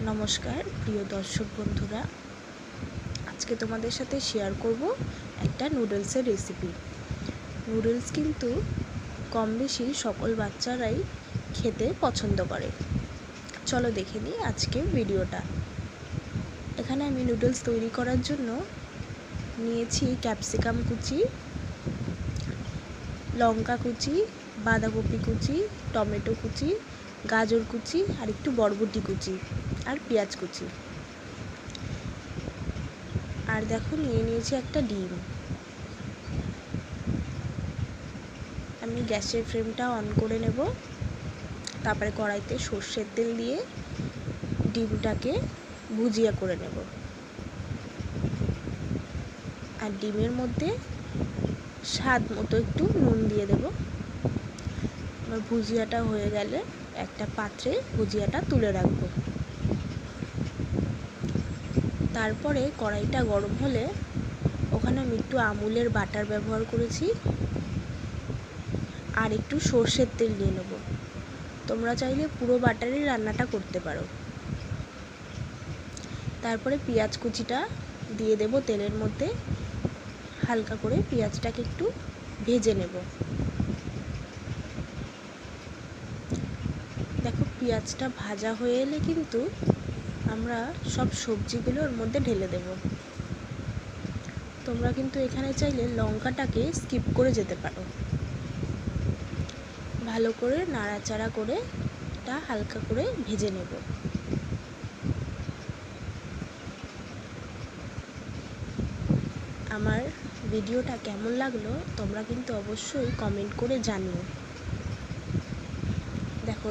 নমস্কার প্রিয় দর্শক বন্ধুরা, আজকে তোমাদের সাথে শেয়ার করব একটা নুডলসের রেসিপি। নুডলস কিন্তু কম বেশি সকল বাচ্চারাই খেতে পছন্দ করে। চলো দেখে নিই আজকে ভিডিওটা। এখানে আমি নুডলস তৈরি করার জন্য নিয়েছি ক্যাপসিকাম কুচি, লঙ্কা কুচি, বাঁধাকপি কুচি, টমেটো কুচি, গাজর কুচি, আর একটু বরবটি কুচি, আর পেঁয়াজ কুচি। আর দেখো নিয়ে নিয়েছি একটা ডিম। আমি গ্যাসের ফ্লেমটা অন করে নেব। তারপরে কড়াইতে সর্ষের তেল দিয়ে ডিমটাকে ভুজিয়া করে নেব। আর ডিমের মধ্যে স্বাদ মতো একটু নুন দিয়ে দেব। আমার ভুজিয়াটা হয়ে গেলে একটা পাত্রে ভুজিয়াটা তুলে রাখবো। তারপরে কড়াইটা গরম হলে ওখানে আমি একটু আমুলের বাটার ব্যবহার করেছি আর একটু সর্ষের তেল নিয়ে নেব। তোমরা চাইলে পুরো বাটারই রান্নাটা করতে পারো। তারপরে পেঁয়াজ কুচিটা দিয়ে দেব তেলের মধ্যে। হালকা করে পেঁয়াজটাকে একটু ভেজে নেব। দেখো পেঁয়াজটা ভাজা হয়ে এলে কিন্তু আমরা সব সবজিগুলো ওর মধ্যে ঢেলে দেব। তোমরা কিন্তু এখানে চাইলে লঙ্কাটাকে স্কিপ করে যেতে পারো। ভালো করে নাড়াচাড়া করে এটা হালকা করে ভেজে নেব। আমার ভিডিওটা কেমন লাগলো তোমরা কিন্তু অবশ্যই কমেন্ট করে জানিও। দেখো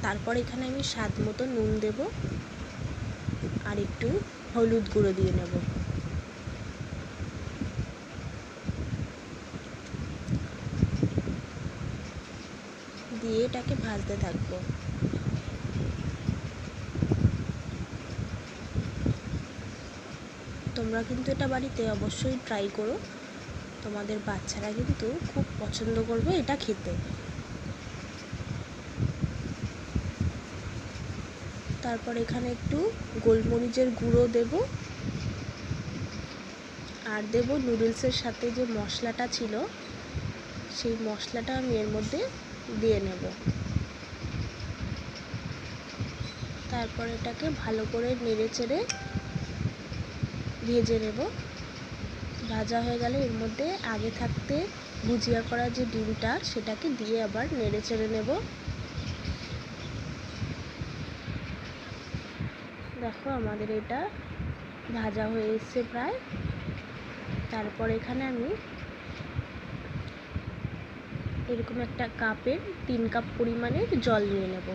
তারপর এখানে আমি স্বাদ মতো নুন দেব আর একটু হলুদ গুঁড়ো দিয়ে নেব। দিয়ে এটাকে ভাজতে থাকবো। তোমরা কিন্তু এটা বাড়িতে অবশ্যই ট্রাই করো। তোমাদের বাচ্চারা কিন্তু খুব পছন্দ করবে এটা খেতে। তারপর এখানে একটু গোলমরিচের গুঁড়ো দেব আর দেব নুডলসের সাথে যে মশলাটা ছিল সেই মশলাটা আমি এর মধ্যে দিয়ে নেব। তারপর এটাকে ভালো করে নেড়ে চেড়ে ভেজে নেব। ভাজা হয়ে গেলে এর মধ্যে আগে থাকতে ভুজিয়া করা যে ডিমটা সেটাকে দিয়ে আবার নেড়ে চেড়ে নেব। দেখো আমাদের এটা ভাজা হয়ে এসছে প্রায়। তারপর এখানে আমি এরকম একটা কাপের 3 কাপ পরিমাণের জল নিয়ে নেব।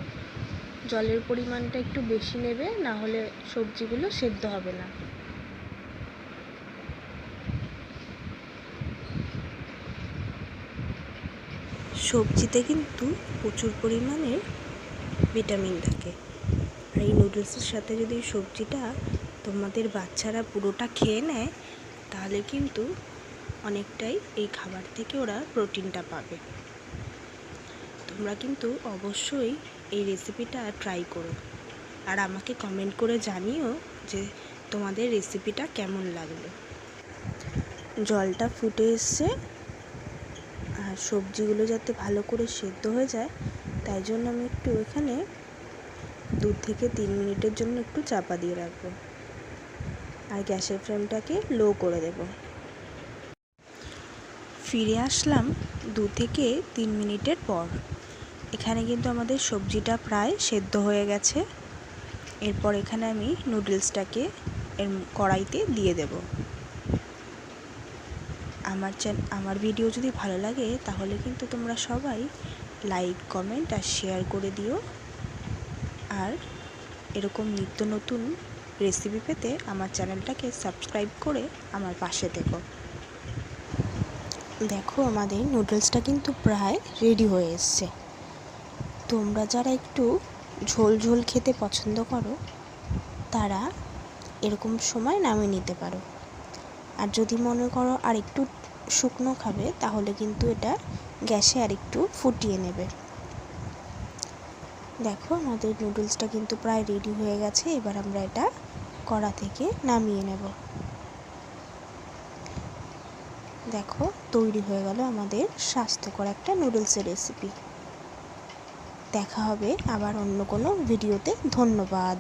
জলের পরিমাণটা একটু বেশি নেবে, না হলে সবজিগুলো সেদ্ধ হবে না। সবজিতে কিন্তু প্রচুর পরিমাণে ভিটামিন থাকে। আর এই নুডলসের সাথে যদি সবজিটা তোমাদের বাচ্চারা পুরোটা খেয়ে নেয় তাহলে কিন্তু অনেকটাই এই খাবার থেকে ওরা প্রোটিনটা পাবে। তোমরা কিন্তু অবশ্যই এই রেসিপিটা ট্রাই করো আর আমাকে কমেন্ট করে জানিও যে তোমাদের রেসিপিটা কেমন লাগলো। জলটা ফুটে এসছে আর সবজিগুলো যাতে ভালো করে সেদ্ধ হয়ে যায় তাই জন্য আমি একটু এখানে 2 থেকে 3 মিনিটের জন্য একটু চাপা দিয়ে রাখবো আর গ্যাসের ফ্লেমটাকে লো করে দেব। ফিরে আসলাম 2 থেকে 3 মিনিটের পর। এখানে কিন্তু আমাদের সবজিটা প্রায় সেদ্ধ হয়ে গেছে। এরপর এখানে আমি নুডলসটাকে এর কড়াইতে দিয়ে দেব। আমার ভিডিও যদি ভালো লাগে তাহলে কিন্তু তোমরা সবাই লাইক, কমেন্ট আর শেয়ার করে দিও। আর এরকম নিত্য নতুন রেসিপি পেতে আমার চ্যানেলটাকে সাবস্ক্রাইব করে আমার পাশে থেকো। দেখো আমাদের নুডলসটা কিন্তু প্রায় রেডি হয়ে এসছে। তোমরা যারা একটু ঝোল ঝোল খেতে পছন্দ করো তারা এরকম সময় নামিয়ে নিতে পারো। আর যদি মনে করো আর একটু শুকনো খাবে, তাহলে কিন্তু এটা গ্যাসে আর একটু ফুটিয়ে নেবে। দেখো আমাদের নুডলসটা কিন্তু প্রায় রেডি হয়ে গেছে। এবার আমরা এটা কড়া থেকে নামিয়ে নেব। দেখো তৈরি হয়ে গেল আমাদের স্বাস্থ্যকর একটা নুডলসের রেসিপি। দেখা হবে আবার অন্য কোনো ভিডিওতে। ধন্যবাদ।